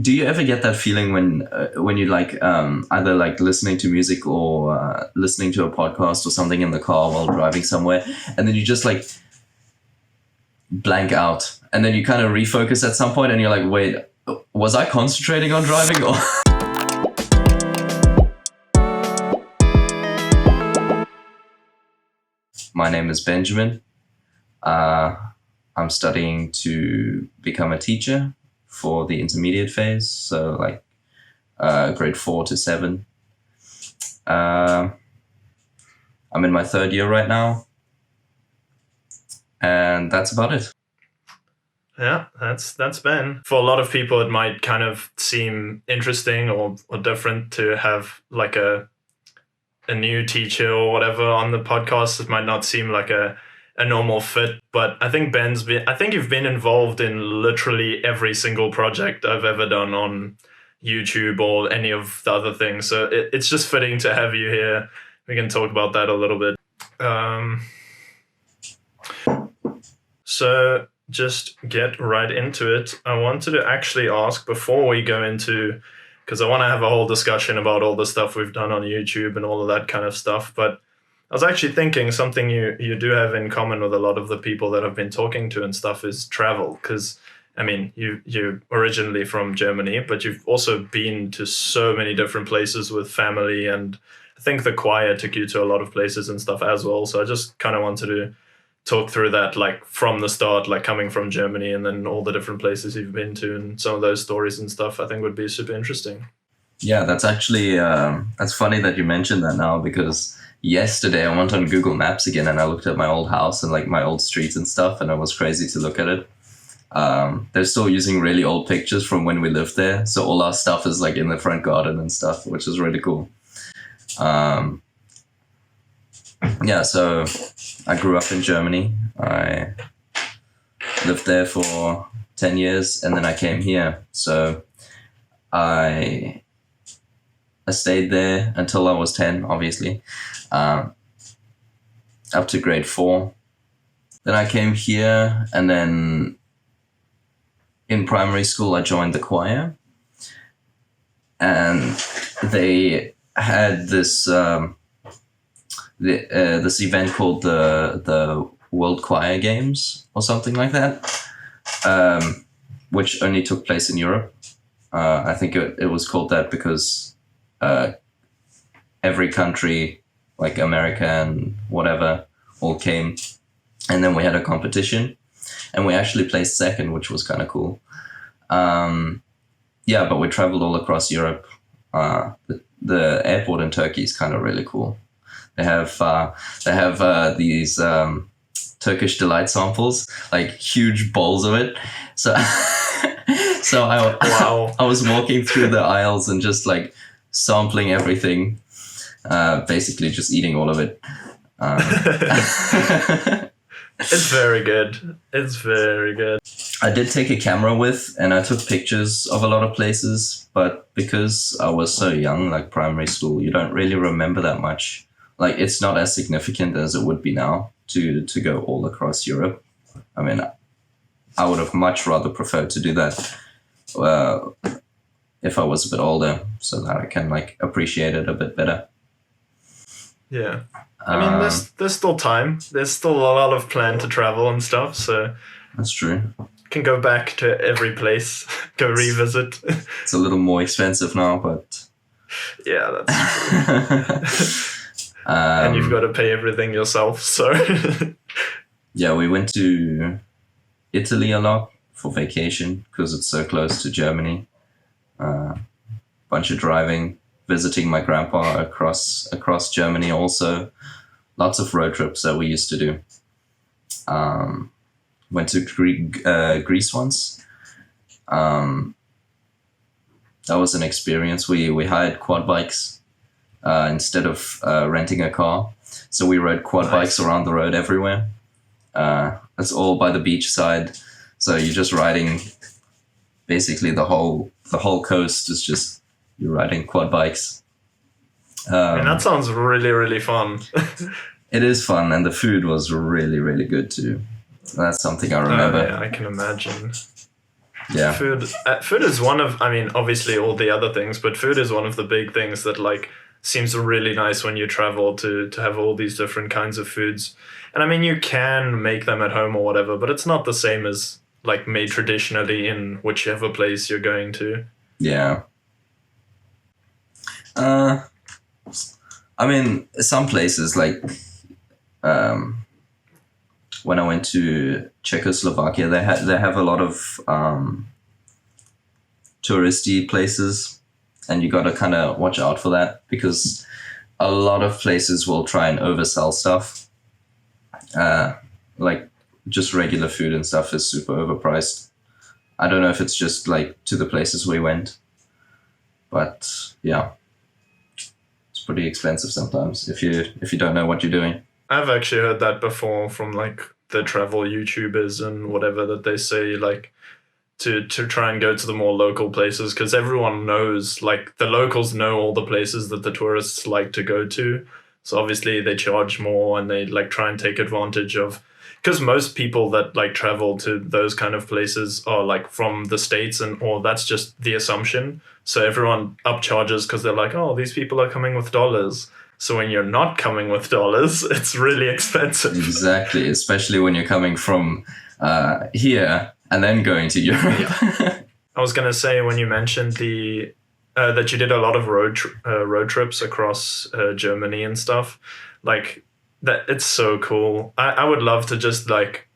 do you ever get that feeling when you like either like listening to music or listening to a podcast or something in the car while driving somewhere, and then you just like blank out, and then you kind of refocus at some point, and you're like, wait, was I concentrating on driving or? My name is Benjamin. I'm studying to become a teacher for the intermediate phase, so like grade 4 to 7. I'm in my 3rd year right now, and that's about it. Yeah, that's Ben. For a lot of people, it might kind of seem interesting or different to have like a new teacher or whatever on the podcast. It might not seem like a normal fit, but I think I think you've been involved in literally every single project I've ever done on YouTube or any of the other things. So it's just fitting to have you here. We can talk about that a little bit. So just get right into it. I wanted to actually ask before we go into, because I want to have a whole discussion about all the stuff we've done on YouTube and all of that kind of stuff. But I was actually thinking something you do have in common with a lot of the people that I've been talking to and stuff is travel. Because, I mean, you're originally from Germany, but you've also been to so many different places with family. And I think the choir took you to a lot of places and stuff as well. So I just kind of wanted to talk through that, like from the start, like coming from Germany and then all the different places you've been to and some of those stories and stuff, I think would be super interesting. Yeah, that's actually, that's funny that you mentioned that now, because yesterday I went on Google Maps again and I looked at my old house and like my old streets and stuff, and it was crazy to look at it. They're still using really old pictures from when we lived there. So all our stuff is like in the front garden and stuff, which is really cool. Yeah, so I grew up in Germany. I lived there for 10 years and then I came here. So I stayed there until I was 10, obviously, up to grade 4. Then I came here, and then in primary school I joined the choir, and they had this this event called the World Choir Games or something like that, which only took place in Europe. I think it was called that because every country, like America and whatever, all came, and then we had a competition, and we actually placed 2nd, which was kind of cool. Yeah, but we traveled all across Europe. The airport in Turkey is kind of really cool. They have these Turkish delight samples, like huge bowls of it. So so I was walking through the aisles and just like sampling everything, basically just eating all of it. It's very good. It's very good. I did take a camera with, and I took pictures of a lot of places, but because I was so young, like primary school, you don't really remember that much. Like, it's not as significant as it would be now to go all across Europe. I mean, I would have much rather preferred to do that if I was a bit older, so that I can like appreciate it a bit better. Yeah. I mean, there's still time. There's still a lot of plan to travel and stuff, so that's true. Can go back to every place, revisit. It's a little more expensive now, but yeah, that's true. And you've got to pay everything yourself, so yeah, we went to Italy a lot for vacation because it's so close to Germany. Bunch of driving, visiting my grandpa across Germany also. Lots of road trips that we used to do. Went to Greece once. That was an experience. We hired quad bikes instead of renting a car. So we rode quad bikes around the road everywhere. It's all by the beach side. So you're just riding basically the whole coast is just you're riding quad bikes. And that sounds really, really fun. It is fun, and the food was really, really good too. That's something I remember. Yeah, I can imagine. Yeah. Food is one of, I mean, obviously all the other things, but food is one of the big things that like seems really nice when you travel to have all these different kinds of foods. And I mean, you can make them at home or whatever, but it's not the same as like made traditionally in whichever place you're going to. Yeah. I mean, some places like when I went to Czechoslovakia, they have a lot of touristy places, and you gotta kind of watch out for that because a lot of places will try and oversell stuff. Like just regular food and stuff is super overpriced. I don't know if it's just like to the places we went, but yeah, it's pretty expensive sometimes if you don't know what you're doing. I've actually heard that before from like the travel YouTubers and whatever, that they say like to try and go to the more local places because everyone knows, like the locals know all the places that the tourists like to go to. So obviously they charge more and they like try and take advantage of, because most people that like travel to those kind of places are like from the States, and or that's just the assumption. So everyone upcharges because they're like, oh, these people are coming with dollars. So when you're not coming with dollars, it's really expensive. Exactly, especially when you're coming from here and then going to Europe. Yeah. I was going to say, when you mentioned the that you did a lot of road trips across Germany and stuff, like that, it's so cool. I would love to just like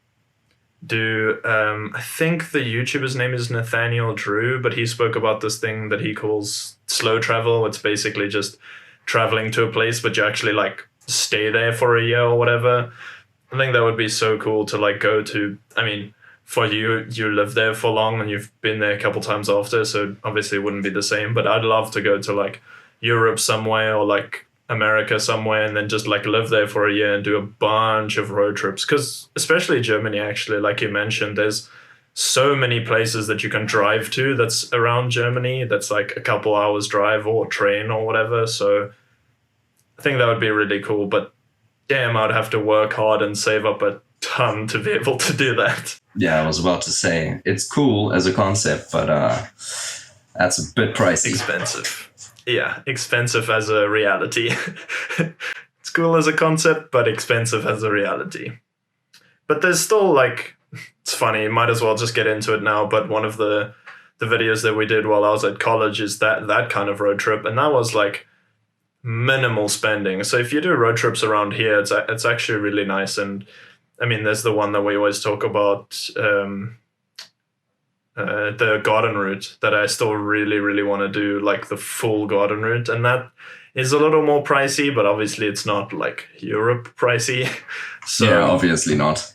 do. I think the YouTuber's name is Nathaniel Drew, but he spoke about this thing that he calls slow travel. It's basically just traveling to a place, but you actually like stay there for a year or whatever. I think that would be so cool to like go to. I mean, for you live there for long and you've been there a couple times after, so obviously it wouldn't be the same, but I'd love to go to like Europe somewhere or like America somewhere and then just like live there for a year and do a bunch of road trips. Because especially Germany, actually, like you mentioned, there's so many places that you can drive to that's around Germany that's like a couple hours drive or train or whatever. So I think that would be really cool, but damn, I'd have to work hard and save up a ton to be able to do that. Yeah, I was about to say, it's cool as a concept, but that's a bit pricey. Expensive. Yeah, expensive as a reality. It's cool as a concept, but expensive as a reality. But there's still like, it's funny, might as well just get into it now, but one of the videos that we did while I was at college is that kind of road trip, and that was like minimal spending. So if you do road trips around here, it's actually really nice. And I mean, there's the one that we always talk about, the garden route that I still really, really want to do, like the full garden route. And that is a little more pricey, but obviously it's not like Europe pricey. So yeah, obviously not.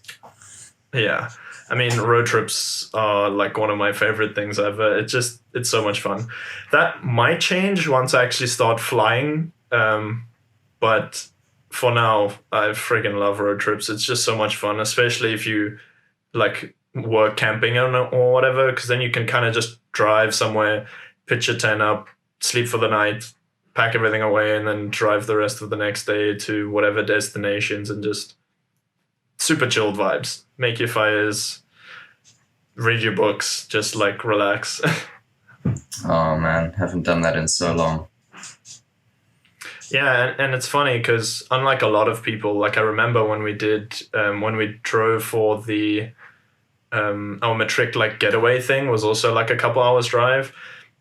Yeah. I mean, road trips are like one of my favorite things ever. It's so much fun. That might change once I actually start flying. But for now, I freaking love road trips. It's just so much fun, especially if you like work camping or whatever, because then you can kind of just drive somewhere, pitch your tent up, sleep for the night, pack everything away, and then drive the rest of the next day to whatever destinations, and just super chilled vibes. Make your fires, read your books, just like relax. Oh man, haven't done that in so long. Yeah, and it's funny because unlike a lot of people, like I remember when we drove for the our matric like getaway thing was also like a couple hours drive,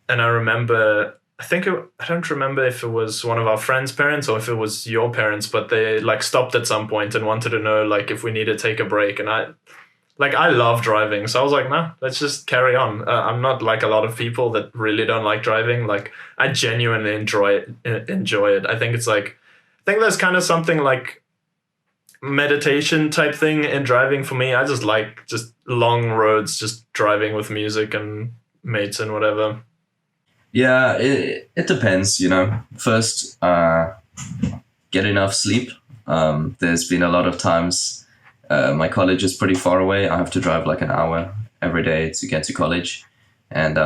and I remember I don't remember if it was one of our friends' parents or if it was your parents, but they like stopped at some point and wanted to know like if we need to take a break, and I love driving, so I was like, nah, let's just carry on. I'm not like a lot of people that really don't like driving. Like I genuinely enjoy it. I think there's kind of something like meditation type thing in driving for me. I just like just long roads, just driving with music and mates and whatever. Yeah, it depends, you know. First, get enough sleep. There's been a lot of times my college is pretty far away. I have to drive like an hour every day to get to college. And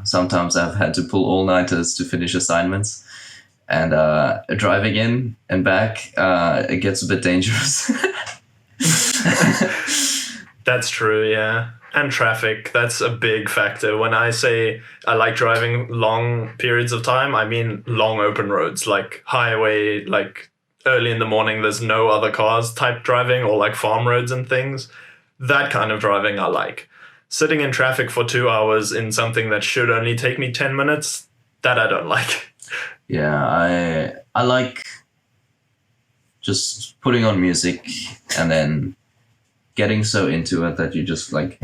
sometimes I've had to pull all-nighters to finish assignments. And driving in and back, it gets a bit dangerous. That's true, yeah. And traffic, that's a big factor. When I say I like driving long periods of time, I mean long open roads, like highway, like early in the morning, there's no other cars type driving, or like farm roads and things. That kind of driving I like. Sitting in traffic for 2 hours in something that should only take me 10 minutes, that I don't like. Yeah, I like just putting on music and then getting so into it that you just like.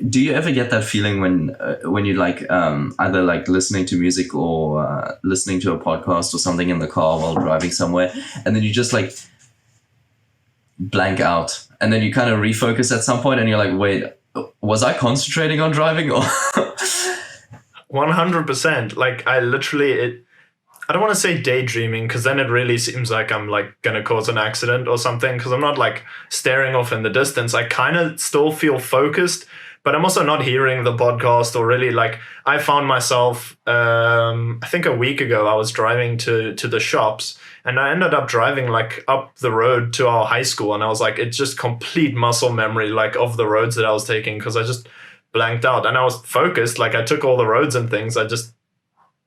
Do you ever get that feeling when you like either like listening to music or listening to a podcast or something in the car while driving somewhere, and then you just like blank out, and then you kind of refocus at some point, and you're like, wait, was I concentrating on driving or? 100%. Like I literally, I don't want to say daydreaming, because then it really seems like I'm like gonna cause an accident or something, because I'm not like staring off in the distance. I kind of still feel focused, but I'm also not hearing the podcast or really like. I found myself, I think a week ago, I was driving to the shops, and I ended up driving like up the road to our high school, and I was like, it's just complete muscle memory like of the roads that I was taking, because I just blanked out, and I was focused. Like I took all the roads and things. I just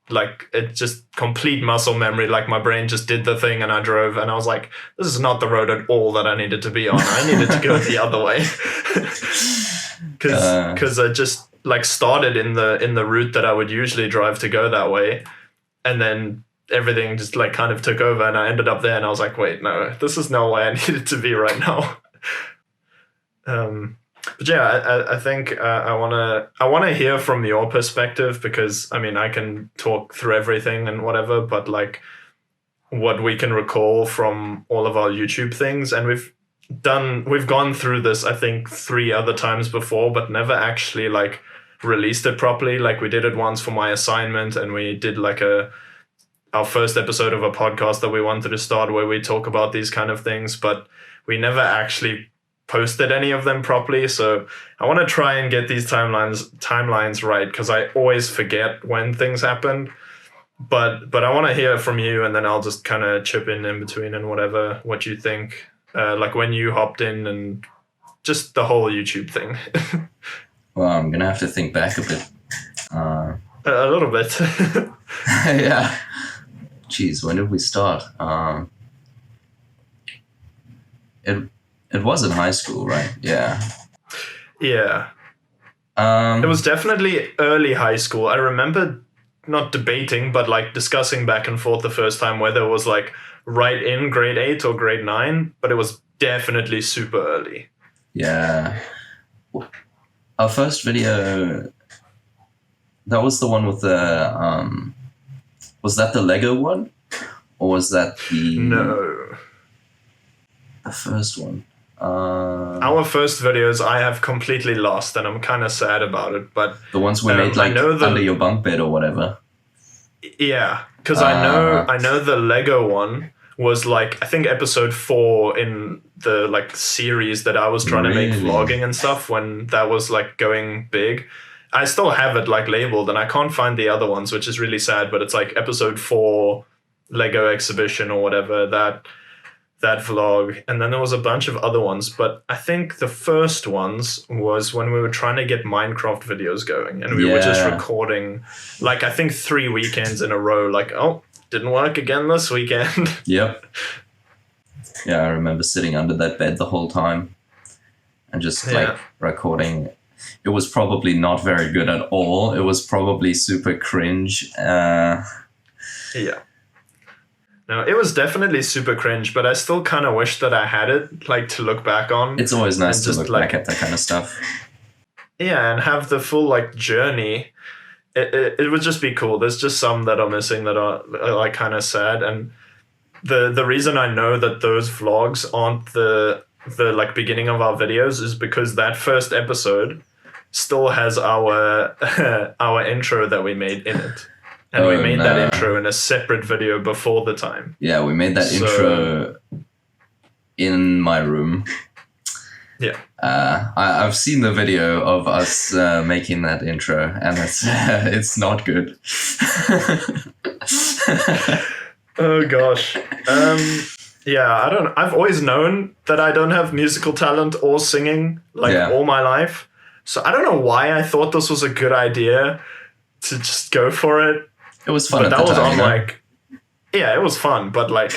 like it just complete muscle memory. Like my brain just did the thing, and I drove, and I was like, this is not the road at all that I needed to be on. I needed to go the other way. Because I just like started in the route that I would usually drive to go that way, and then everything just like kind of took over, and I ended up there, and I was like, wait, no, this is no way I needed to be right now. But yeah, I think I wanna hear from your perspective, because I mean I can talk through everything and whatever, but like what we can recall from all of our YouTube things, and we've gone through this I think 3 other times before, but never actually like released it properly. Like we did it once for my assignment, and we did like our first episode of a podcast that we wanted to start where we talk about these kind of things, but we never actually posted any of them properly. So I want to try and get these timelines right, because I always forget when things happen. But I want to hear from you, and then I'll just kind of chip in between and what you think. Like when you hopped in and just the whole YouTube thing. Well, I'm gonna have to think back a bit. A little bit. Yeah. Jeez, when did we start? It was in high school, right? Yeah. Yeah. It was definitely early high school. I remember not debating, but like discussing back and forth the first time whether it was like right in grade 8 or grade 9, but it was definitely super early. Yeah. Our first video, that was the one with the, was that the Lego one? Or was that No. The first one? Our first videos I have completely lost, and I'm kind of sad about it. But the ones we made like under your bunk bed or whatever. Yeah, because I know the Lego one was like I think episode 4 in the like series that I was trying to make vlogging and stuff when that was like going big. I still have it like labeled, and I can't find the other ones, which is really sad. But it's like episode 4 Lego exhibition or whatever, that vlog, and then there was a bunch of other ones, but I think the first ones was when we were trying to get Minecraft videos going, and we were just recording like I think 3 weekends in a row, like, oh, didn't work again this weekend. Yep. Yeah, I remember sitting under that bed the whole time and just like recording. It was probably not very good at all. It was probably super cringe. Yeah. No, it was definitely super cringe, but I still kind of wish that I had it, like, to look back on. It's always nice to look back at that kind of stuff. Yeah, and have the full, like, journey. It would just be cool. There's just some that are missing that are like, kind of sad. And the reason I know that those vlogs aren't the like, beginning of our videos is because that first episode still has our our intro that we made in it. And we made that intro in a separate video before the time. Yeah, we made that intro in my room. Yeah. I've seen the video of us making that intro, and it's not good. Oh gosh. Yeah, I've always known that I don't have musical talent or singing, like, all my life. So I don't know why I thought this was a good idea to just go for it. It was fun But at that the was time. on like, yeah, it was fun. But like,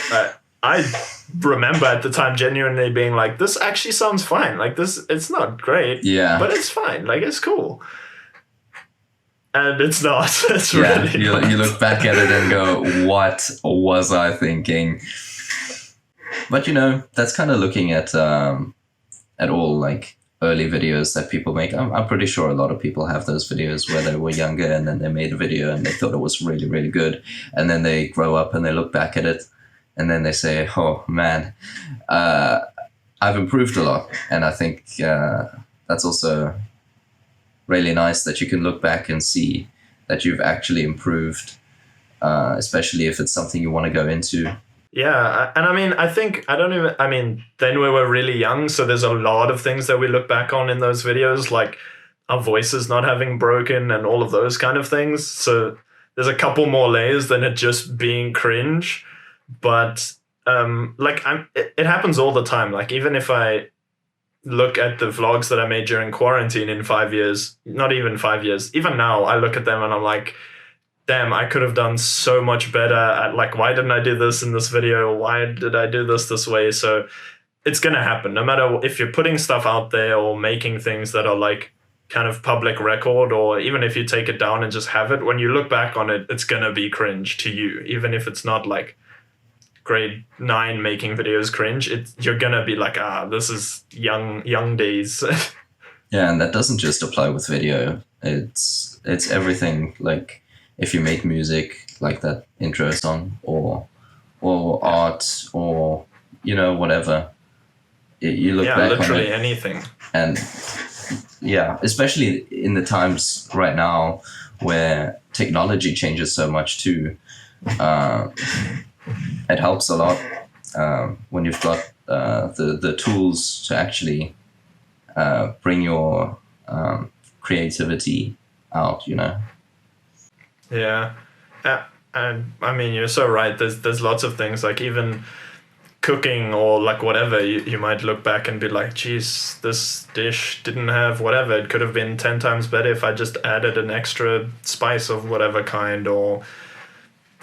I remember at the time genuinely being like, this actually sounds fine. Like this, it's not great, Yeah. but it's fine. Like it's cool. And it's not. It's Yeah, really you not. look back at it and go, what was I thinking? But that's kind of looking at all like early videos that people make. I'm pretty sure a lot of people have those videos where they were younger and then they made a video and they thought it was really, really good. And then they grow up and they look back at it and then they say, oh man, I've improved a lot. And I think that's also really nice that you can look back and see that you've actually improved, especially if it's something you want to go into. Yeah, and I mean, then we were really young, so there's a lot of things that we look back on in those videos, like our voices not having broken and all of those kind of things. So there's a couple more layers than it just being cringe. But it happens all the time. Like even if I look at the vlogs that I made during quarantine in 5 years, not even 5 years, even now, I look at them and I'm like, damn, I could have done so much better at like, why didn't I do this in this video? Why did I do this way? So it's going to happen no matter if you're putting stuff out there or making things that are like kind of public record, or even if you take it down and just have it, when you look back on it, it's going to be cringe to you. Even if it's not like grade 9 making videos cringe, you're going to be like, this is young days. Yeah. And that doesn't just apply with video. It's everything. Like, if you make music like that intro song or art or whatever, you look back literally on it, anything. and yeah, especially in the times right now where technology changes so much too, it helps a lot when you've got the tools to actually bring your creativity out. Yeah. And I mean, you're so right. There's lots of things, like even cooking or like whatever, you might look back and be like, geez, this dish didn't have whatever. It could have been 10 times better if I just added an extra spice of whatever kind, or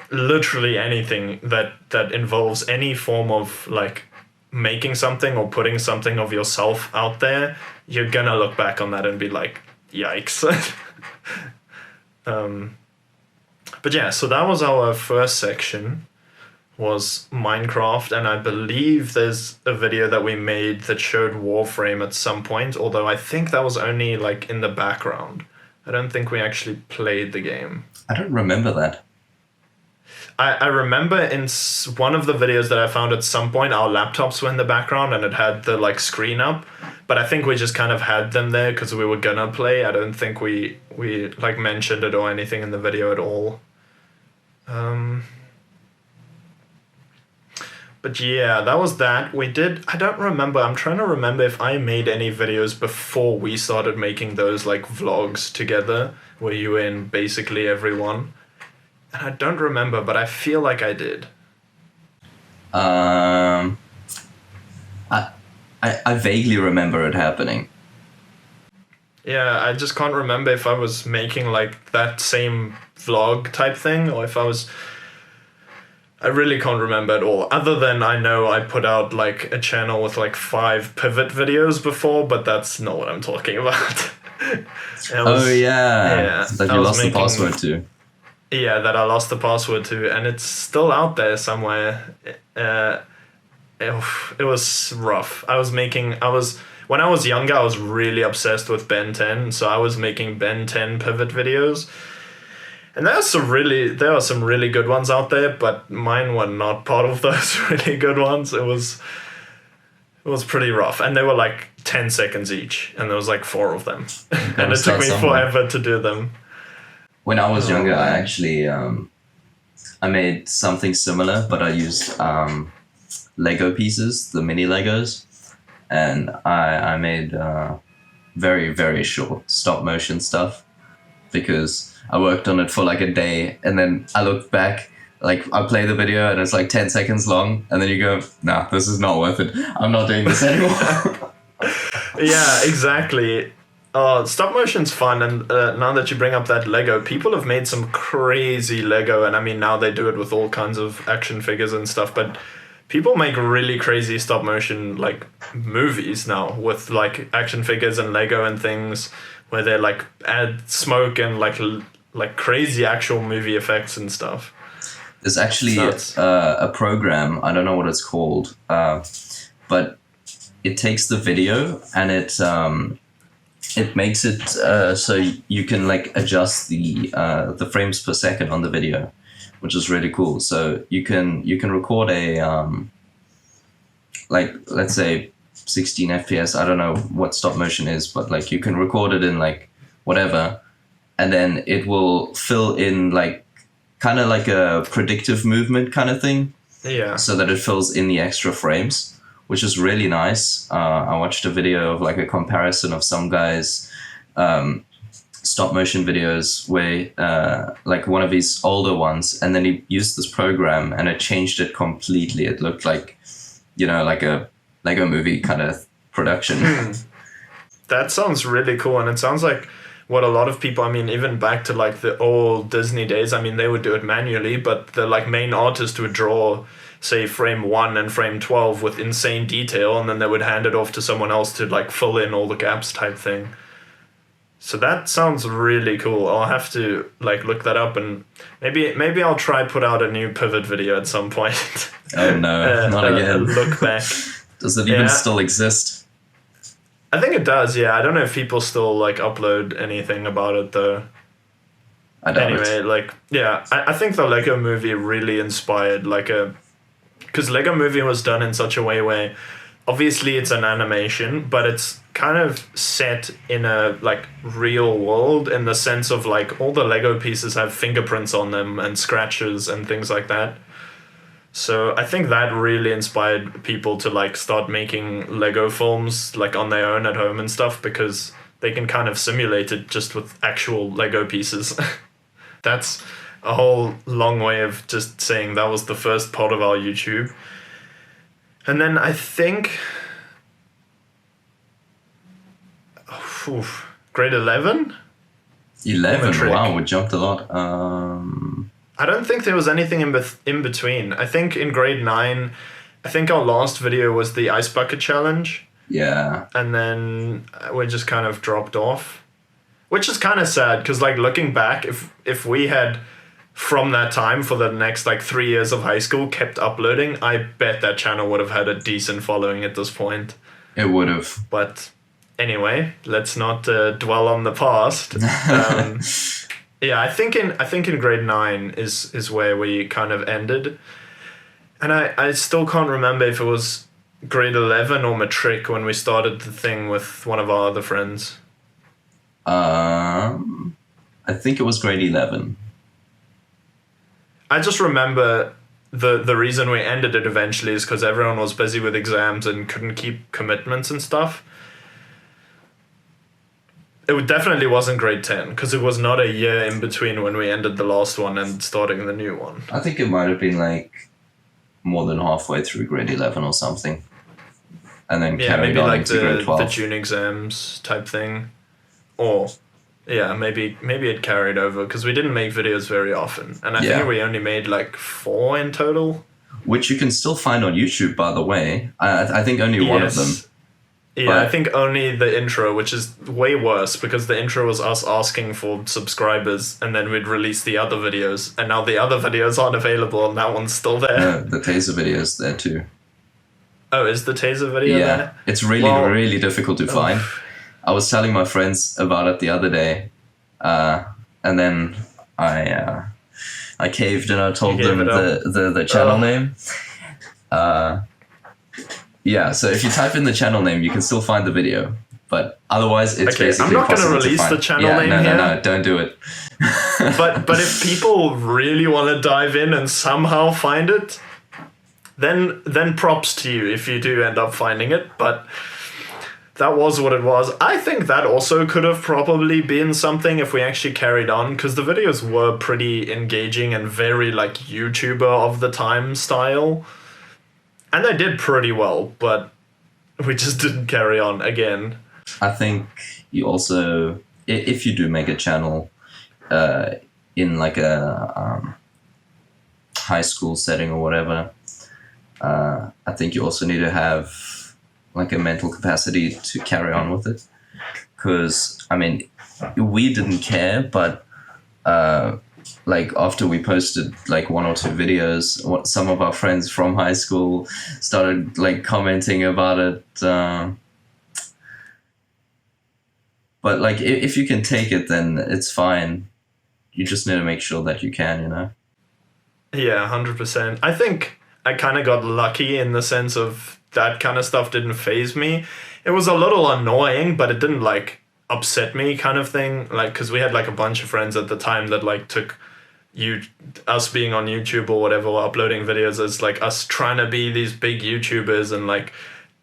literally anything that involves any form of like making something or putting something of yourself out there. You're gonna look back on that and be like, yikes. But yeah, so that was our first section, was Minecraft, and I believe there's a video that we made that showed Warframe at some point, although I think that was only like in the background. I don't think we actually played the game. I don't remember that. I remember in one of the videos that I found at some point, our laptops were in the background and it had the like screen up, but I think we just kind of had them there because we were gonna play. I don't think we like mentioned it or anything in the video at all. But yeah, that was that. We did, I don't remember, I'm trying to remember if I made any videos before we started making those like vlogs together, where you were in basically every one. And I don't remember, but I feel like I did. I vaguely remember it happening. Yeah, I just can't remember if I was making like that same vlog type thing, or if I really can't remember at all. Other than I know I put out like a channel with like 5 pivot videos before, but that's not what I'm talking about. Yeah, that you lost the password to. Yeah, that I lost the password to, and it's still out there somewhere. It was rough. When I was younger, I was really obsessed with Ben 10, so I was making Ben 10 pivot videos. And there are some really good ones out there, but mine were not part of those really good ones. It was pretty rough, and they were like 10 seconds each, and there was like 4 of them. And it took me forever to do them. When I was younger, I actually I made something similar, but I used Lego pieces, the mini Legos, and I made very, very short stop motion stuff because I worked on it for like a day, and then I looked back, like I play the video and it's like 10 seconds long, and then you go, nah, this is not worth it. I'm not doing this anymore. Yeah, exactly. Stop motion's fun, and now that you bring up that Lego, people have made some crazy Lego, and I mean now they do it with all kinds of action figures and stuff, but people make really crazy stop motion like movies now with like action figures and Lego and things where they like add smoke and like crazy actual movie effects and stuff. There's actually a program, I don't know what it's called, but it takes the video and it makes it so you can like adjust the frames per second on the video, which is really cool. So you can record a like, let's say 16 FPS. I don't know what stop motion is, but like you can record it in like whatever, and then it will fill in like kind of like a predictive movement kind of thing. Yeah. So that it fills in the extra frames, which is really nice. I watched a video of like a comparison of some guys' stop motion videos where like one of his older ones, and then he used this program and it changed it completely. It looked like, you know, like a Lego movie kind of production. That sounds really cool, and it sounds like what a lot of people, I mean, even back to like the old Disney days, I mean, they would do it manually, but the like main artist would draw, say, frame 1 and frame 12 with insane detail, and then they would hand it off to someone else to like fill in all the gaps type thing. So that sounds really cool. I'll have to like look that up, and maybe I'll try put out a new Pivot video at some point. Oh no, not again. Look back. Does it even still exist? I think it does, yeah. I don't know if people still like upload anything about it though. I doubt anyway, it. like, yeah, I think the Lego movie really inspired like because Lego movie was done in such a way where obviously it's an animation, but it's kind of set in a like real world in the sense of like all the Lego pieces have fingerprints on them and scratches and things like that. So I think that really inspired people to like start making Lego films like on their own at home and stuff, because they can kind of simulate it just with actual Lego pieces. That's a whole long way of just saying that was the first part of our YouTube. And then I think grade 11? 11? Wow, we jumped a lot. I don't think there was anything in between. I think in grade 9, I think our last video was the ice bucket challenge. Yeah. And then we just kind of dropped off, which is kind of sad because like looking back, if we had from that time for the next like 3 years of high school kept uploading, I bet that channel would have had a decent following at this point. It would have. But anyway, let's not dwell on the past. Yeah, I think in grade 9 is where we kind of ended. And I still can't remember if it was grade 11 or matric when we started the thing with one of our other friends. I think it was grade 11. I just remember the reason we ended it eventually is because everyone was busy with exams and couldn't keep commitments and stuff. It definitely wasn't grade 10 because it was not a year in between when we ended the last one and starting the new one. I think it might have been like more than halfway through grade 11 or something. And then carried on like into grade 12. The June exams type thing. Or, yeah, maybe it carried over because we didn't make videos very often. And I think we only made like 4 in total. Which you can still find on YouTube, by the way. I think only one of them. Yeah, but I think only the intro, which is way worse because the intro was us asking for subscribers and then we'd release the other videos, and now the other videos aren't available and that one's still there. The taser video's there too. Oh, is the taser video there? Yeah, it's really difficult to find. I was telling my friends about it the other day, and then I caved and I told them the channel name. Yeah, so if you type in the channel name, you can still find the video. But otherwise, it's basically impossible to find. I'm not going to release the channel name here. No, don't do it. but if people really want to dive in and somehow find it, then props to you if you do end up finding it. But that was what it was. I think that also could have probably been something if we actually carried on, because the videos were pretty engaging and very like YouTuber of the time style. And they did pretty well, but we just didn't carry on again. I think you also, if you do make a channel in like a high school setting or whatever, I think you also need to have like a mental capacity to carry on with it. Because, I mean, we didn't care, but like after we posted like 1 or 2 videos, some of our friends from high school started like commenting about it. But like, if you can take it, then it's fine. You just need to make sure that you can, you know? Yeah, 100%. I think I kind of got lucky in the sense of that kind of stuff didn't faze me. It was a little annoying, but it didn't like upset me kind of thing. Like, because we had like a bunch of friends at the time that like took us being on YouTube or whatever, or uploading videos as like us trying to be these big YouTubers, and like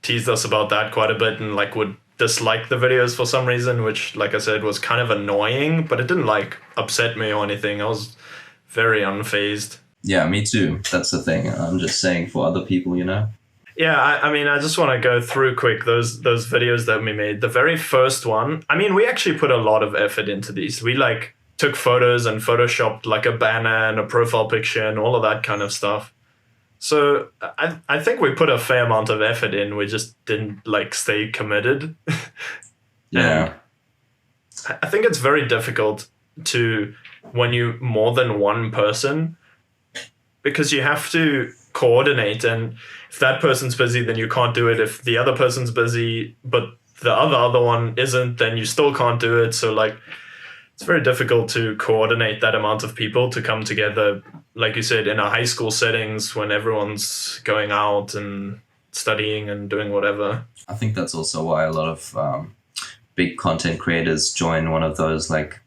teased us about that quite a bit, and like would dislike the videos for some reason, which like I said was kind of annoying, but it didn't like upset me or anything. I was very unfazed. Yeah, me too. That's the thing. I'm just saying for other people, you know? Yeah, I mean, I just want to go through quick those videos that we made. The very first one, I mean, we actually put a lot of effort into these. We like took photos and photoshopped like a banner and a profile picture and all of that kind of stuff. So I think we put a fair amount of effort in. We just didn't like stay committed. Yeah. I think it's very difficult to, when you more than one person, because you have to coordinate, and if that person's busy, then you can't do it. If the other person's busy, but the other one isn't, then you still can't do it. So like, it's very difficult to coordinate that amount of people to come together, like you said, in a high school settings when everyone's going out and studying and doing whatever. I think that's also why a lot of big content creators join one of those like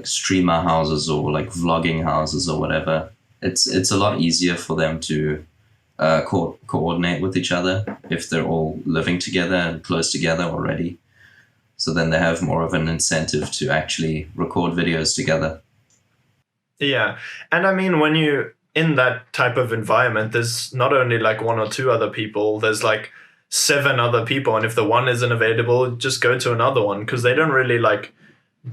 streamer houses or like vlogging houses or whatever. It's a lot easier for them to coordinate with each other if they're all living together and close together already. So then they have more of an incentive to actually record videos together. Yeah. And I mean, when you in that type of environment, there's not only like 1 or 2 other people, there's like 7 other people. And if the one isn't available, just go to another one, because they don't really like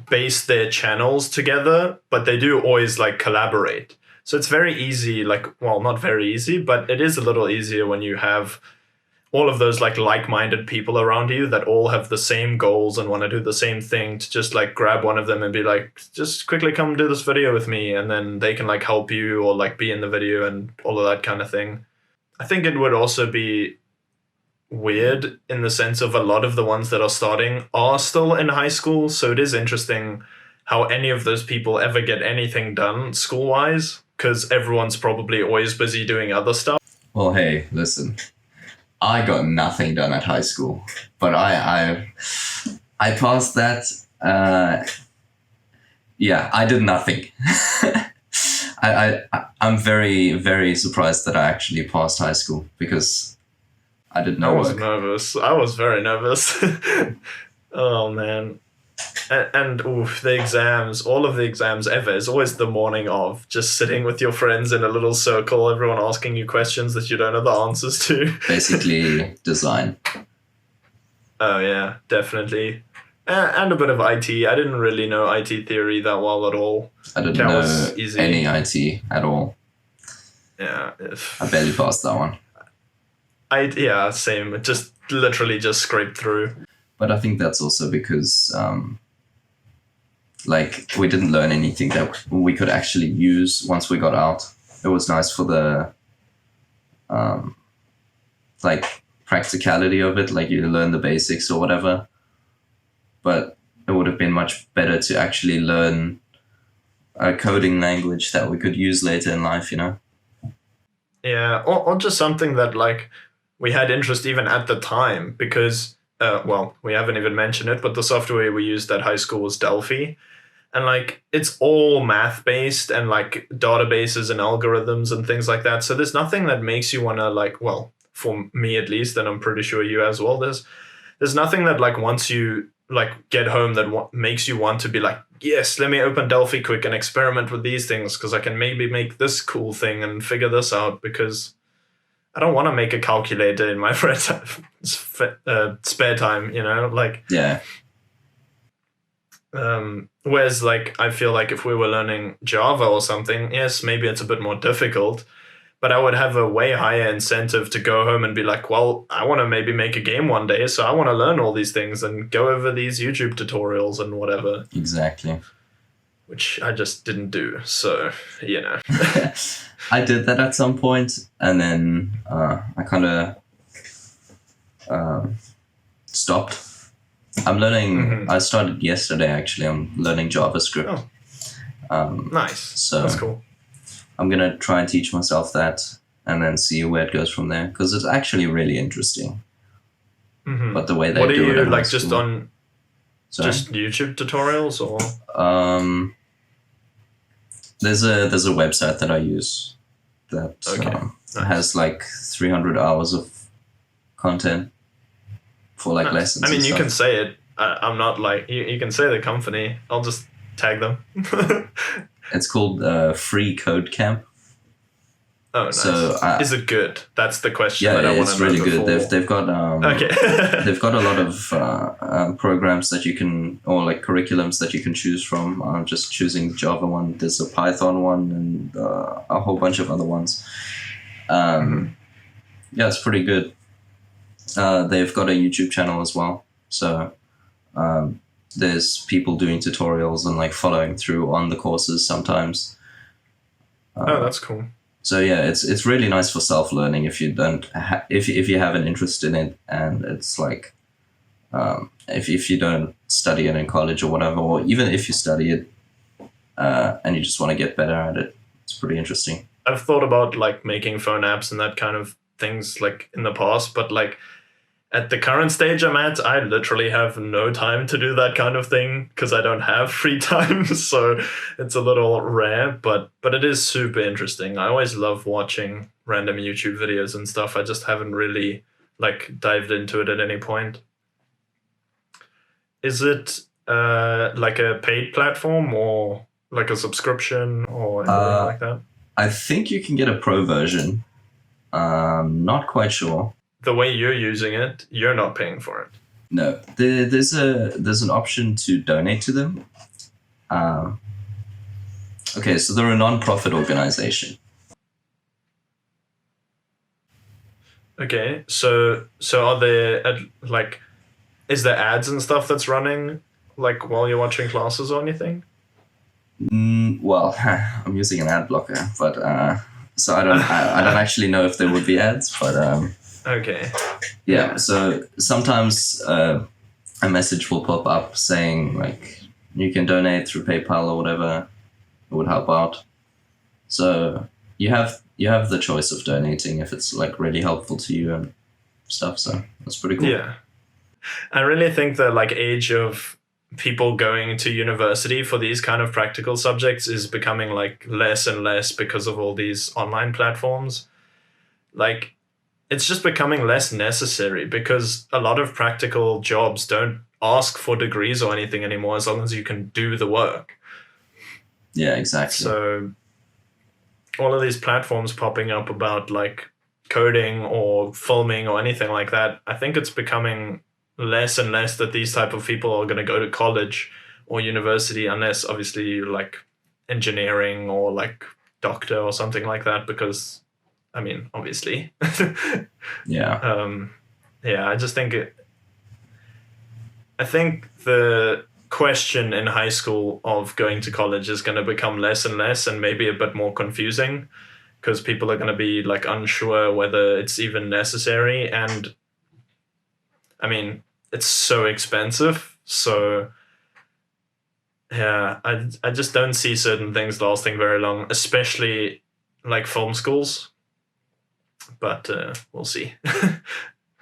base their channels together, but they do always like collaborate. So it's very easy, like, well, not very easy, but it is a little easier when you have all of those like-minded people around you that all have the same goals and want to do the same thing, to just like grab one of them and be like, just quickly come do this video with me. And then they can like help you or like be in the video and all of that kind of thing. I think it would also be weird in the sense of a lot of the ones that are starting are still in high school. So it is interesting how any of those people ever get anything done school-wise, because everyone's probably always busy doing other stuff. Well, hey, listen. I got nothing done at high school, but I passed that. Yeah, I did nothing. I'm very, very surprised that I actually passed high school, because I did no work. I was nervous. I was very nervous. Oh man. And the exams, all of the exams ever, is always the morning of, just sitting with your friends in a little circle, everyone asking you questions that you don't know the answers to. Basically, design. Oh yeah, definitely. And a bit of IT. I didn't really know IT theory that well at all. I didn't know any IT at all. Yeah. I barely passed that one. Yeah, same. Just literally just scraped through. But I think that's also because, like, we didn't learn anything that we could actually use once we got out. It was nice for the, like, practicality of it, like you learn the basics or whatever. But it would have been much better to actually learn a coding language that we could use later in life, you know? Yeah, or just something that, like, we had interest even at the time, because... well, we haven't even mentioned it, but the software we used at high school was Delphi. And like, it's all math based and like databases and algorithms and things like that. So there's nothing that makes you want to like, well, for me at least, and I'm pretty sure you as well, there's nothing that like once you like get home that makes you want to be like, yes, let me open Delphi quick and experiment with these things, because I can maybe make this cool thing and figure this out, because I don't want to make a calculator in my spare time, you know, like. Yeah. Whereas like I feel like if we were learning Java or something, yes, maybe it's a bit more difficult, but I would have a way higher incentive to go home and be like, well, I want to maybe make a game one day, so I want to learn all these things and go over these YouTube tutorials and whatever. Exactly. Which I just didn't do. So, you know. I did that at some point, and then I kind of stopped. I'm learning. I started yesterday, actually. I'm learning JavaScript. Nice. So that's cool. I'm going to try and teach myself that and then see where it goes from there, because it's actually really interesting. But the way they do it. What are you, like, just on just YouTube tutorials, or? There's a website that I use that nice. has like 300 hours of content for like lessons. I mean, you can say it. I'm not like you can say the company. I'll just tag them. It's called Free Code Camp. Oh, nice. So is it good? That's the question. Yeah, that I it's really good. They've got they've got a lot of programs that you can, or like curriculums that you can choose from. I'm just choosing Java one. There's a Python one and a whole bunch of other ones. Yeah, it's pretty good. They've got a YouTube channel as well. So there's people doing tutorials and like following through on the courses sometimes. Oh, that's cool. So yeah, it's really nice for self-learning if you don't if you have an interest in it, and it's like if you don't study it in college or whatever, or even if you study it and you just want to get better at it, it's pretty interesting. I've thought about like making phone apps and that kind of things like in the past, but like at the current stage I'm at, I literally have no time to do that kind of thing because I don't have free time. So it's a little rare, but it is super interesting. I always love watching random YouTube videos and stuff. I just haven't really like dived into it at any point. Is it like a paid platform or like a subscription or anything like that? I think you can get a pro version. Not quite sure. The way you're using it, you're not paying for it. No, there's an option to donate to them. Okay, so they're a non-profit organization. Okay, so are there like, is there ads and stuff that's running like while you're watching classes or anything? Well, I'm using an ad blocker, but so I don't actually know if there would be ads, but okay. Yeah, so sometimes a message will pop up saying like you can donate through PayPal or whatever. It would help out. So you have the choice of donating if it's like really helpful to you and stuff. So that's pretty cool. Yeah, I really think the like age of people going to university for these kind of practical subjects is becoming like less and less because of all these online platforms. Like, it's just becoming less necessary because a lot of practical jobs don't ask for degrees or anything anymore as long as you can do the work. Yeah, exactly. So all of these platforms popping up about like coding or filming or anything like that, I think it's becoming less and less that these type of people are going to go to college or university, unless obviously you like engineering or like doctor or something like that, because I mean, obviously. Yeah. Yeah, I just think I think the question in high school of going to college is going to become less and less and maybe a bit more confusing because people are going to be like unsure whether it's even necessary. And I mean, it's so expensive. So yeah, I just don't see certain things lasting very long, especially like film schools. But we'll see.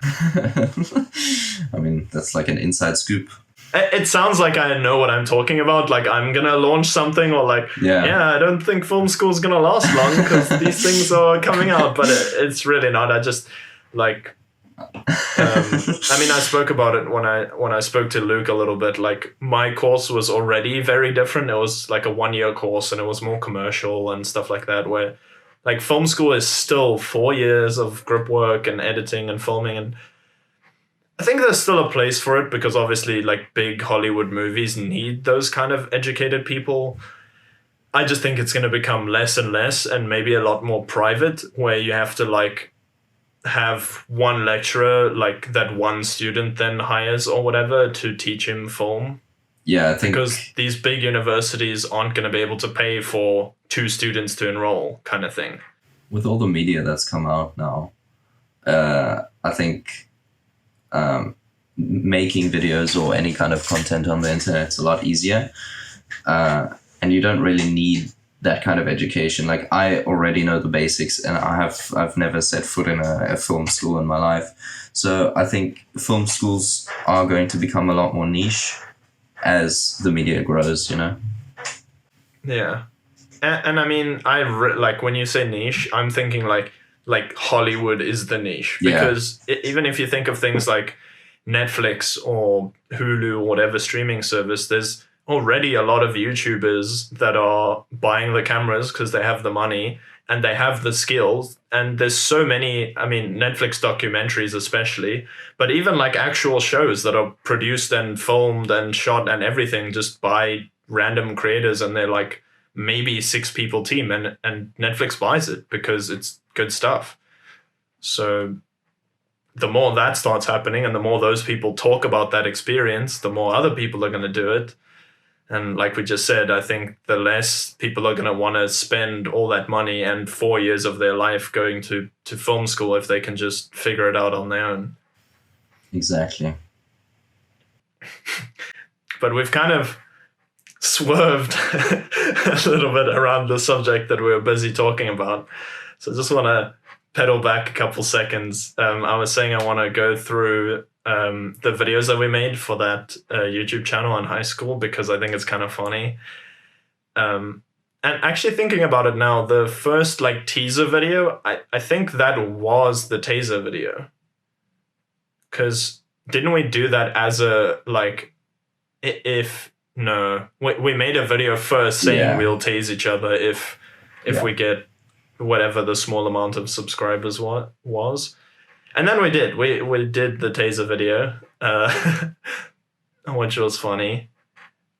I mean, that's like an inside scoop. It sounds like I know what I'm talking about. Like I'm going to launch something or like, yeah, I don't think film school is going to last long because these things are coming out. But it's really not. I just like, I mean, I spoke about it when I spoke to Luke a little bit. Like my course was already very different. It was like a 1-year course and it was more commercial and stuff like that, where like film school is still 4 years of grip work and editing and filming. And I think there's still a place for it because obviously like big Hollywood movies need those kind of educated people. I just think it's going to become less and less and maybe a lot more private where you have to like have one lecturer like that one student then hires or whatever to teach him film. Yeah, I think Because these big universities aren't going to be able to pay for 2 students to enroll kind of thing. with all the media that's come out now, I think making videos or any kind of content on the internet is a lot easier. And you don't really need that kind of education. Like I already know the basics, and I've never set foot in a film school in my life. So I think film schools are going to become a lot more niche as the media grows, you know? Yeah. And I mean, like when you say niche, I'm thinking like Hollywood is the niche. Yeah. Because even if you think of things like Netflix or Hulu or whatever streaming service, there's already a lot of YouTubers that are buying the cameras because they have the money and they have the skills. And there's so many, I mean, Netflix documentaries especially, but even like actual shows that are produced and filmed and shot and everything just by random creators, and they're like maybe 6 people team, and Netflix buys it because it's good stuff. So the more that starts happening and the more those people talk about that experience, the more other people are going to do it. And like we just said, I think the less people are going to want to spend all that money and 4 years of their life going to film school if they can just figure it out on their own. Exactly. But we've kind of swerved a little bit around the subject that we were busy talking about. So I just want to pedal back a couple seconds. I was saying I want to go through the videos that we made for that YouTube channel in high school because I think it's kind of funny. And actually thinking about it now, the first like teaser video, I think that was the taser video. Because didn't we do that as a like, we made a video first saying we'll tase each other if we get whatever the small amount of subscribers was. And then we did the taser video, which was funny.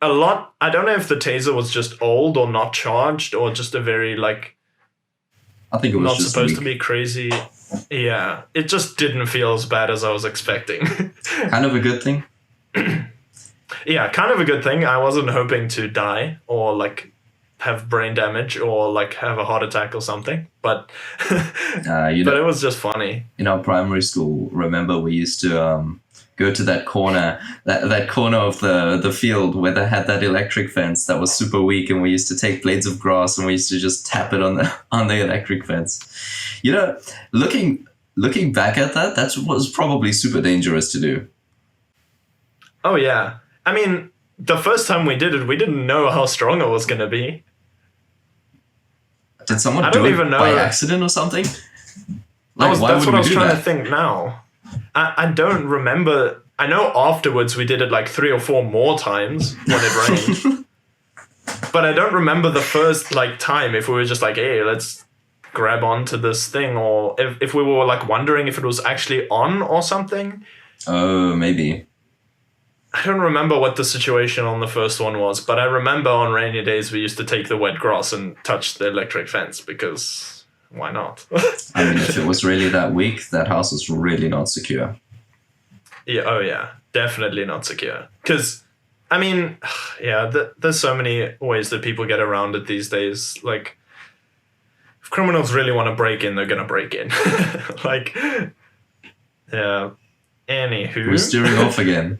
A lot. I don't know if the taser was just old or not charged or just a very like. I think it was not just supposed to be crazy. Yeah, it just didn't feel as bad as I was expecting. Kind of a good thing. Yeah, kind of a good thing. I wasn't hoping to die or like have brain damage or like have a heart attack or something, but but it was just funny. In our primary school, remember we used to go to that corner of the field where they had that electric fence that was super weak, and we used to take blades of grass and we used to just tap it on the electric fence. You know, looking back at that was probably super dangerous to do. Oh yeah, I mean, the first time we did it, we didn't know how strong it was going to be. Did someone do it by accident or something? Like, that's what I was trying to think now. I don't remember. I know afterwards we did it like 3 or 4 more times when it rained. But I don't remember the first like time if we were just like, hey, let's grab onto this thing, or if we were like wondering if it was actually on or something. Oh, maybe. I don't remember what the situation on the first one was, but I remember on rainy days we used to take the wet grass and touch the electric fence because why not? I mean, if it was really that weak, that house was really not secure. Yeah, oh yeah, definitely not secure. Because, I mean, yeah, there's so many ways that people get around it these days. Like, if criminals really want to break in, they're going to break in. Like, yeah. Anywho. We're steering off again.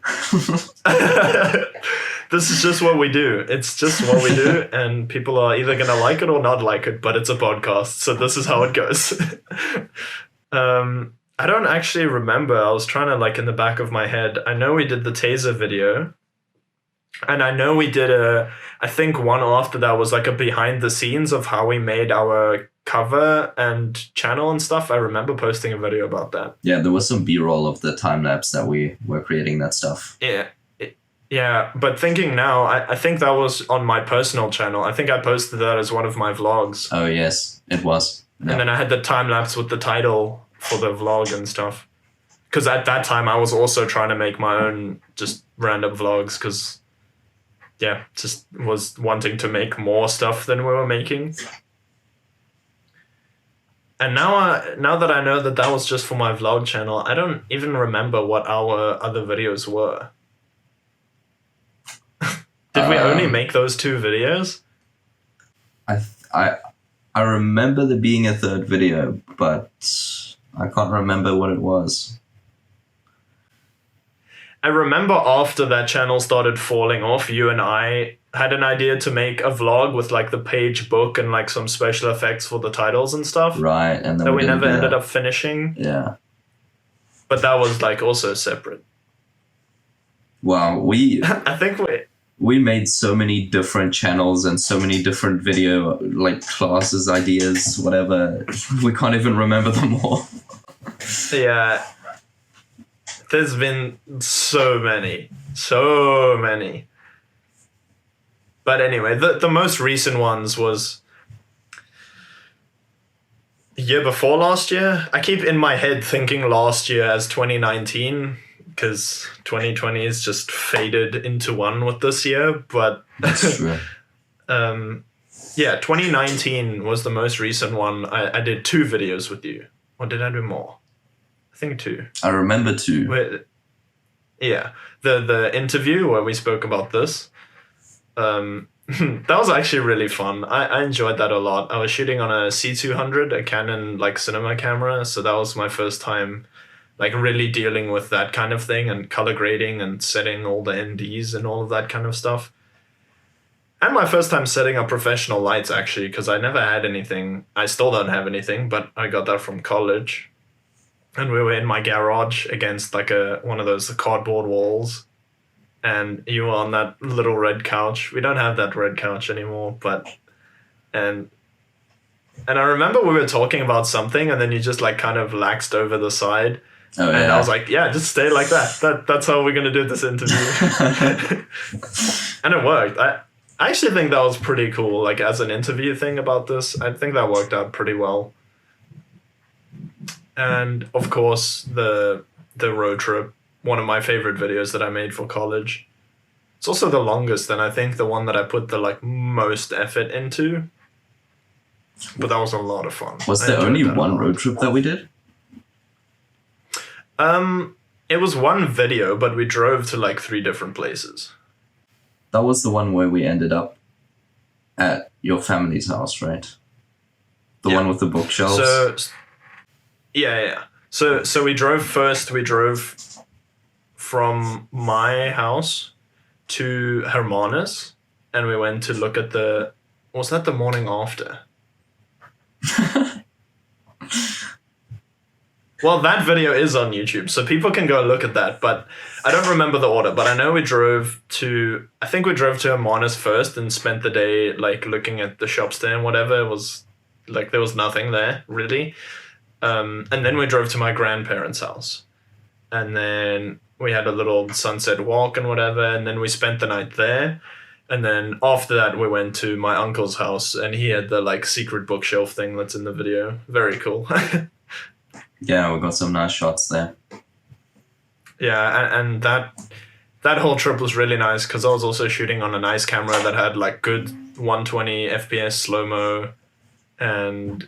This is just what we do. It's just what we do, and people are either going to like it or not like it, but it's a podcast, so this is how it goes. I don't actually remember. I was trying to, like, in the back of my head, I know we did the taser video, and I know we did I think one after that was like a behind the scenes of how we made our cover and channel and stuff. I remember posting a video about that. Yeah, there was some B-roll of the time lapse that we were creating that stuff. Yeah, but thinking now, I think that was on my personal channel. I think I posted that as one of my vlogs. Oh yes, it was. Yeah. And then I had the time lapse with the title for the vlog and stuff. because at that time I was also trying to make my own just random vlogs because, yeah, just was wanting to make more stuff than we were making. And now that I know that that was just for my vlog channel, I don't even remember what our other videos were. Did we only make those 2 videos? I remember there being a third video, but I can't remember what it was. I remember after that channel started falling off, you and I had an idea to make a vlog with like the page book and like some special effects for the titles and stuff. Right, and then that we didn't never do ended that. up finishing. Yeah. But that was like also separate. Wow, I think we made so many different channels and so many different video like classes, ideas, whatever. We can't even remember them all. Yeah. There's been so many. But anyway, the most recent ones was the year before last year. I keep in my head thinking last year as 2019 because 2020 is just faded into one with this year. But That's true. Yeah, 2019 was the most recent one. I did 2 videos with you. Or did I do more? I think 2. I remember 2. Yeah, the interview where we spoke about this. That was actually really fun. I enjoyed that a lot. I was shooting on a C200, a Canon like cinema camera, so that was my first time like really dealing with that kind of thing and color grading and setting all the NDs and all of that kind of stuff. And my first time setting up professional lights actually, because I never had anything. I still don't have anything, but I got that from college. And we were in my garage against like one of those cardboard walls. And you were on that little red couch. We don't have that red couch anymore, but and I remember we were talking about something, and then you just like kind of laxed over the side. Oh, yeah. And I was like, yeah, just stay like that. That's how we're gonna do this interview. And it worked. I actually think that was pretty cool. Like as an interview thing about this, I think that worked out pretty well. And of course, the road trip. One of my favorite videos that I made for college. It's also the longest, and I think the one that I put the like most effort into. But that was a lot of fun. Was there only one road trip that we did? It was one video, but we drove to like 3 different places. That was the one where we ended up at your family's house, right? The one with the bookshelves? Yeah. So we drove first. We drove from my house to Hermanus, and we went to look at was that the morning after? Well, that video is on YouTube, so people can go look at that, but I don't remember the order, but I know we drove to Hermanus first and spent the day like looking at the shops there and whatever. It was like there was nothing there really. And then we drove to my grandparents' house, and then we had a little sunset walk and whatever, and then we spent the night there. And then after that, we went to my uncle's house, and he had the like secret bookshelf thing that's in the video. Very cool. Yeah, we got some nice shots there. Yeah, and that whole trip was really nice because I was also shooting on a nice camera that had like good 120 FPS slow-mo and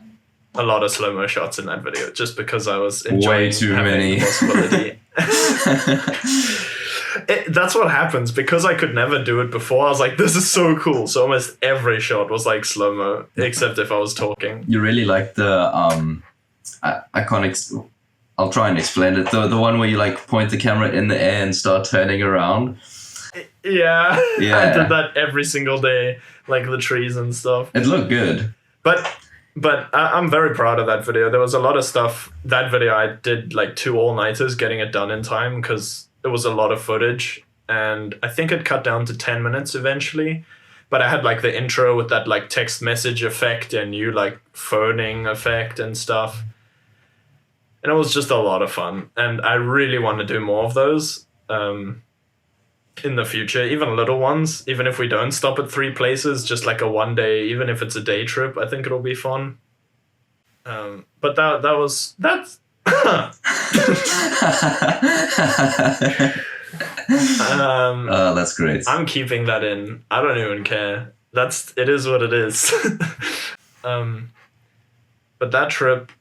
a lot of slow-mo shots in that video just because I was enjoying way too having many. The possibility. That's what happens because I could never do it before. I was like, this is so cool. So almost every shot was like slow-mo except if I was talking. You really like the I can't I'll try and explain it. The one where you like point the camera in the air and start turning around. Yeah. I did that every single day, like the trees and stuff. It looked good. But I'm very proud of that video. There was a lot of stuff. That video I did like 2 all-nighters getting it done in time because it was a lot of footage. And I think it cut down to 10 minutes eventually. But I had like the intro with that like text message effect and you like phoning effect and stuff. And it was just a lot of fun. And I really want to do more of those in the future, even little ones. Even if we don't stop at 3 places, just like a one day, even if it's a day trip, I think it'll be fun. But That's great. I'm keeping that in. I don't even care. It is what it is. But that trip,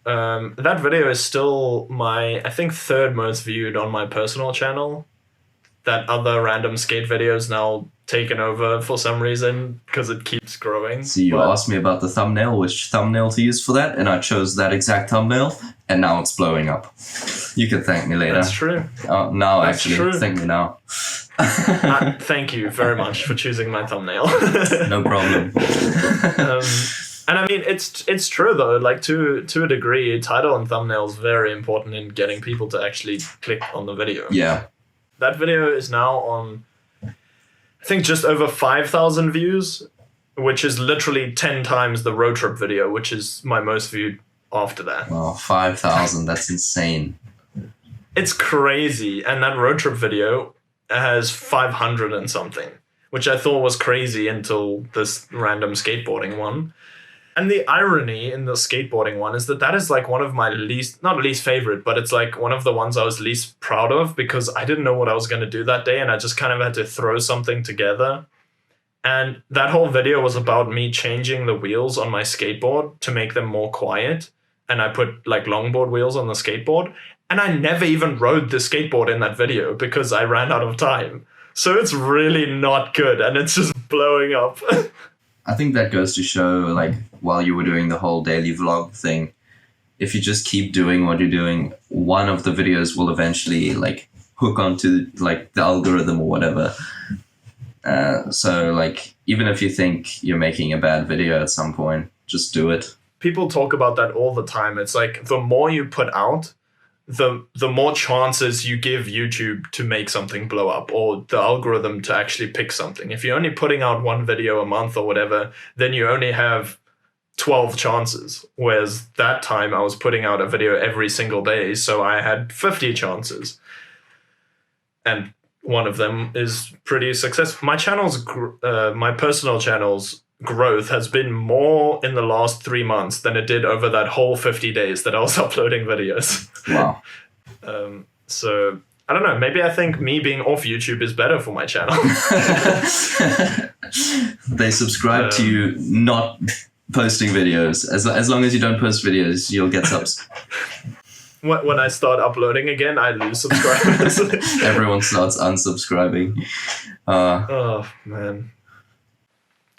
that video is still my, I think, third most viewed on my personal channel. That other random skate video is now taken over for some reason because it keeps growing. So you asked me about the thumbnail, which thumbnail to use for that, and I chose that exact thumbnail, and now it's blowing up. You can thank me later. That's true. No, That's actually, true. thank me now. Thank you very much for choosing my thumbnail. No problem. And I mean, it's true though. Like to a degree, title and thumbnail is very important in getting people to actually click on the video. Yeah. That video is now on, I think, just over 5,000 views, which is literally 10 times the road trip video, which is my most viewed after that. Wow, 5,000. That's insane. It's crazy. And that road trip video has 500 and something, which I thought was crazy until this random skateboarding one. And the irony in the skateboarding one is that is like one of my not least favorite, but it's like one of the ones I was least proud of because I didn't know what I was going to do that day and I just kind of had to throw something together. And that whole video was about me changing the wheels on my skateboard to make them more quiet. And I put like longboard wheels on the skateboard. And I never even rode the skateboard in that video because I ran out of time. So it's really not good and it's just blowing up. I think that goes to show, like, while you were doing the whole daily vlog thing, if you just keep doing what you're doing, one of the videos will eventually, like, hook onto, like, the algorithm or whatever. So, like, even if you think you're making a bad video at some point, just do it. People talk about that all the time. It's like the more you put out, the more chances you give YouTube to make something blow up or the algorithm to actually pick something. If you're only putting out one video a month or whatever, then you only have 12 chances. Whereas that time I was putting out a video every single day, so I had 50 chances. And one of them is pretty successful. My personal channel's growth has been more in the last 3 months than it did over that whole 50 days that I was uploading videos. Wow. So I don't know, maybe I think me being off YouTube is better for my channel. They subscribe to you not posting videos. As long as you don't post videos, you'll get subs. When I start uploading again, I lose subscribers. Everyone starts unsubscribing. Oh man.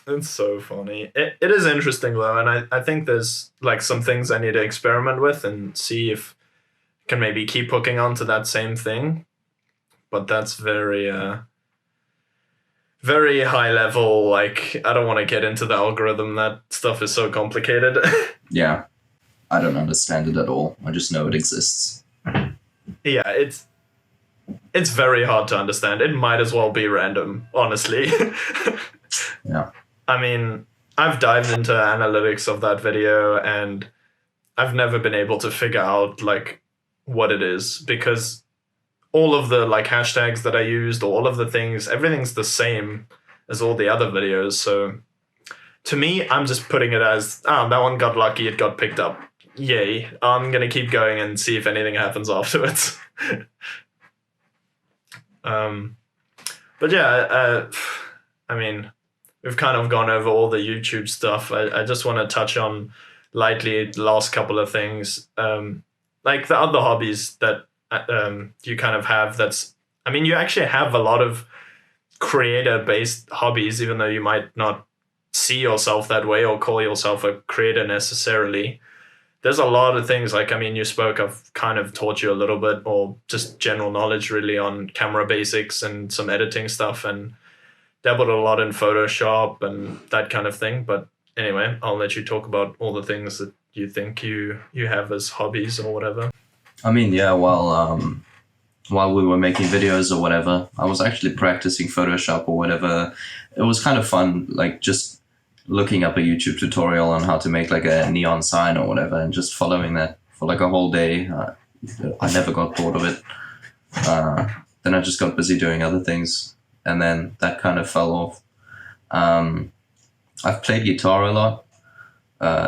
It's so funny. It is interesting though, and I think there's like some things I need to experiment with and see if I can maybe keep hooking on to that same thing. But that's very very high level. Like, I don't want to get into the algorithm. That stuff is so complicated. Yeah. I don't understand it at all. I just know it exists. Yeah, it's very hard to understand. It might as well be random, honestly. Yeah. I mean, I've dived into analytics of that video and I've never been able to figure out like what it is because all of the like hashtags that I used, all of the things, everything's the same as all the other videos. So to me, I'm just putting it as, that one got lucky, it got picked up. Yay. I'm going to keep going and see if anything happens afterwards. But yeah, I mean, we've kind of gone over all the YouTube stuff. I just want to touch on lightly the last couple of things. Like the other hobbies that you kind of have you actually have a lot of creator-based hobbies, even though you might not see yourself that way or call yourself a creator necessarily. There's a lot of things, like, I've kind of taught you a little bit, or just general knowledge really on camera basics and some editing stuff, and dabbled a lot in Photoshop and that kind of thing. But anyway, I'll let you talk about all the things that you think you have as hobbies or whatever. I mean, yeah, while we were making videos or whatever, I was actually practicing Photoshop or whatever. It was kind of fun, like just looking up a YouTube tutorial on how to make like a neon sign or whatever and just following that for like a whole day. I never got bored of it. Then I just got busy doing other things and then that kind of fell off. I've played guitar a lot.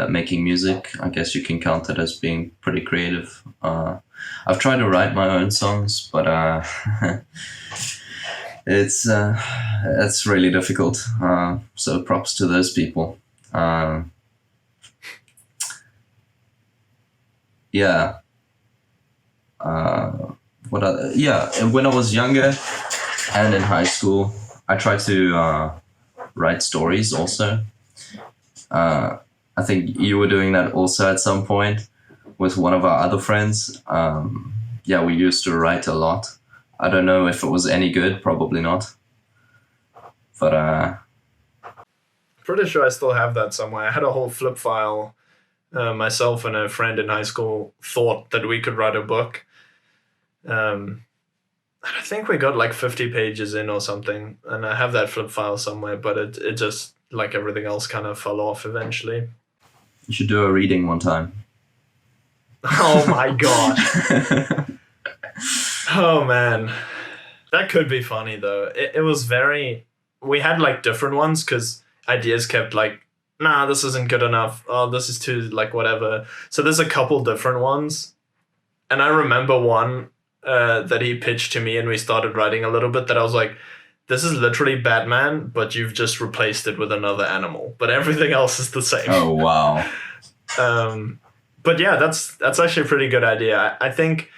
making music. I guess you can count that as being pretty creative. I've tried to write my own songs, but it's really difficult. So props to those people. Yeah. When I was younger and in high school, I tried to write stories also. I think you were doing that also at some point with one of our other friends. We used to write a lot. I don't know if it was any good, probably not. But Pretty sure I still have that somewhere. I had a whole flip file. Myself and a friend in high school thought that we could write a book. I think we got like 50 pages in or something, and I have that flip file somewhere, but it just, like everything else, kind of fell off eventually. you should do a reading one time. Oh my gosh. Oh man. That could be funny though. It was very... We had like different ones because ideas kept like, nah, this isn't good enough. Oh, this is too like whatever. So there's a couple different ones. And I remember one that he pitched to me and we started writing a little bit that I was like, this is literally Batman, but you've just replaced it with another animal. But everything else is the same. Oh, wow. But yeah, that's actually a pretty good idea. I think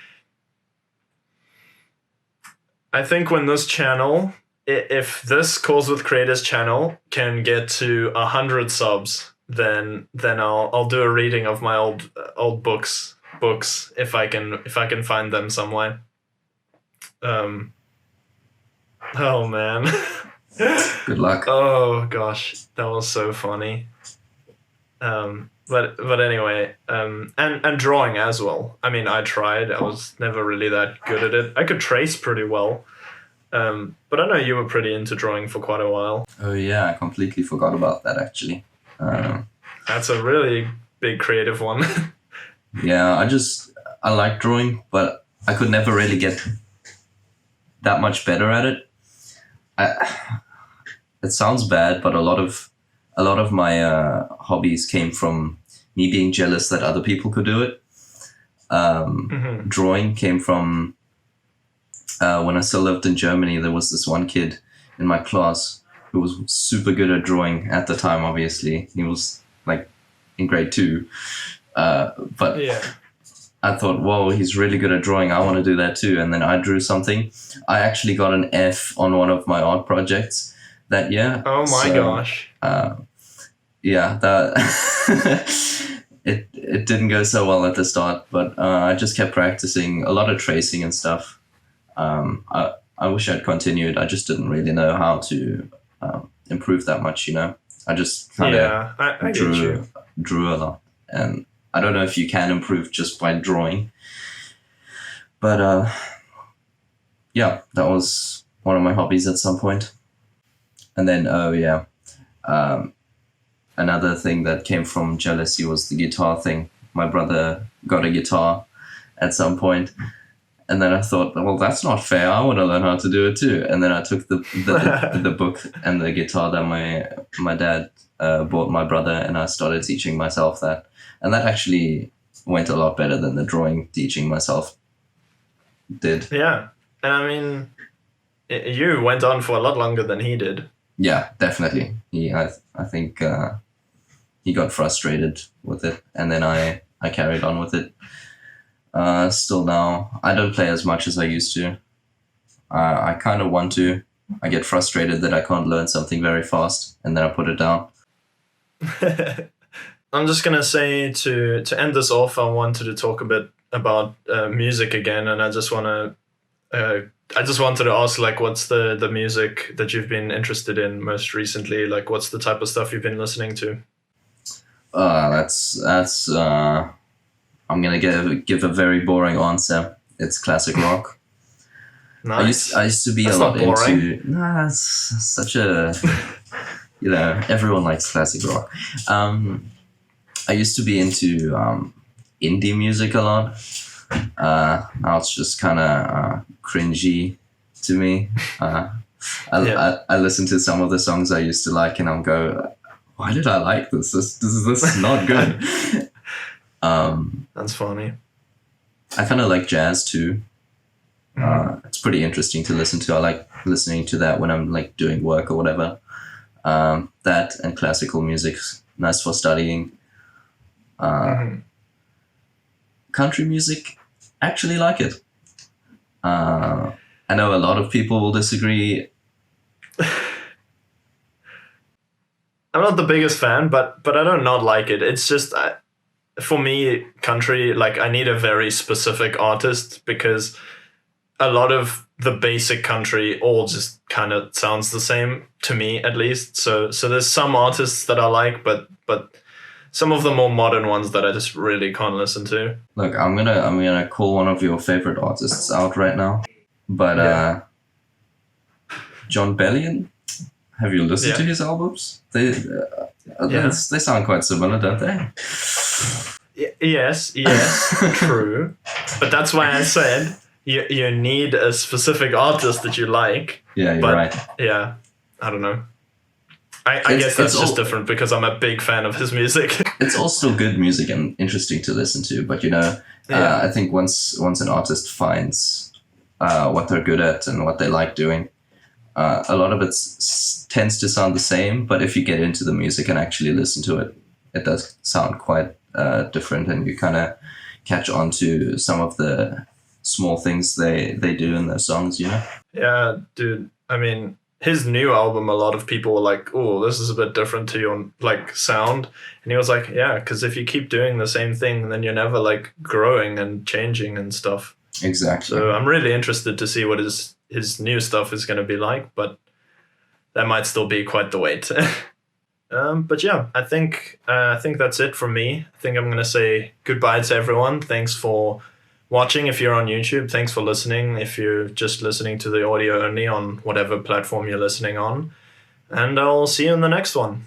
when this channel, if this Calls with Creators channel can get to 100 subs, then I'll do a reading of my old books if I can find them somewhere. Oh man. Good luck. Oh gosh, that was so funny. But anyway, and drawing as well. I mean, I tried. I was never really that good at it. I could trace pretty well. But I know you were pretty into drawing for quite a while. Oh yeah, I completely forgot about that actually. That's a really big creative one. Yeah, I like drawing, but I could never really get that much better at it. It sounds bad, but a lot of my hobbies came from me being jealous that other people could do it. Drawing came from when I still lived in Germany. There was this one kid in my class who was super good at drawing at the time. Obviously, he was like in grade 2. But yeah. I thought, whoa, he's really good at drawing. I want to do that too. And then I drew something. I actually got an F on one of my art projects that year. Oh my gosh. Yeah, that it didn't go so well at the start, but I just kept practicing a lot of tracing and stuff. I wish I'd continued. I just didn't really know how to improve that much, I just kind of drew a lot. And I don't know if you can improve just by drawing. But yeah, that was one of my hobbies at some point. And then, another thing that came from jealousy was the guitar thing. My brother got a guitar at some point. And then I thought, well, that's not fair. I want to learn how to do it too. And then I took the book and the guitar that my dad bought my brother, and I started teaching myself that. And that actually went a lot better than the drawing teaching myself did. Yeah. And I mean, you went on for a lot longer than he did. Yeah, definitely. I think he got frustrated with it, and then I carried on with it. Still now, I don't play as much as I used to. I kind of want to. I get frustrated that I can't learn something very fast, and then I put it down. I'm just going to say to end this off, I wanted to talk a bit about music again, and I just wanted to ask, like, what's the music that you've been interested in most recently? Like, what's the type of stuff you've been listening to? That's I'm gonna give a very boring answer. It's classic rock. Nice. I used to be that's a lot into. Nah, that's such a everyone likes classic rock. I used to be into indie music a lot. Now it's just kind of cringy to me. I listen to some of the songs I used to like, and I'll go, why did I like this? This is not good. That's funny. I kind of like jazz too. It's pretty interesting to listen to. I like listening to that when I'm like doing work or whatever. That and classical music's nice for studying. Country music, actually like it. I know a lot of people will disagree. I'm not the biggest fan, but I don't not like it. It's just for me, country, like I need a very specific artist because a lot of the basic country all just kind of sounds the same to me, at least. So there's some artists that I like, but some of the more modern ones that I just really can't listen to. Look, I'm gonna call one of your favorite artists out right now, but John Bellion. Have you listened to his albums? They sound quite similar, don't they? Yes, true. But that's why I said you need a specific artist that you like. Yeah, you're right. Yeah, I don't know. I guess that's just different because I'm a big fan of his music. It's all still good music and interesting to listen to, but I think once an artist finds what they're good at and what they like doing, a lot of it tends to sound the same, but if you get into the music and actually listen to it, it does sound quite different, and you kind of catch on to some of the small things they do in their songs, Yeah, dude. I mean, his new album, a lot of people were like, oh, this is a bit different to your like sound. And he was like, yeah, because if you keep doing the same thing, then you're never like growing and changing and stuff. Exactly. So I'm really interested to see what his new stuff is going to be like, but that might still be quite the wait. But yeah, I think that's it from me. I think I'm going to say goodbye to everyone. Thanks for watching if you're on YouTube. Thanks for listening if you're just listening to the audio only on whatever platform you're listening on. And I'll see you in the next one.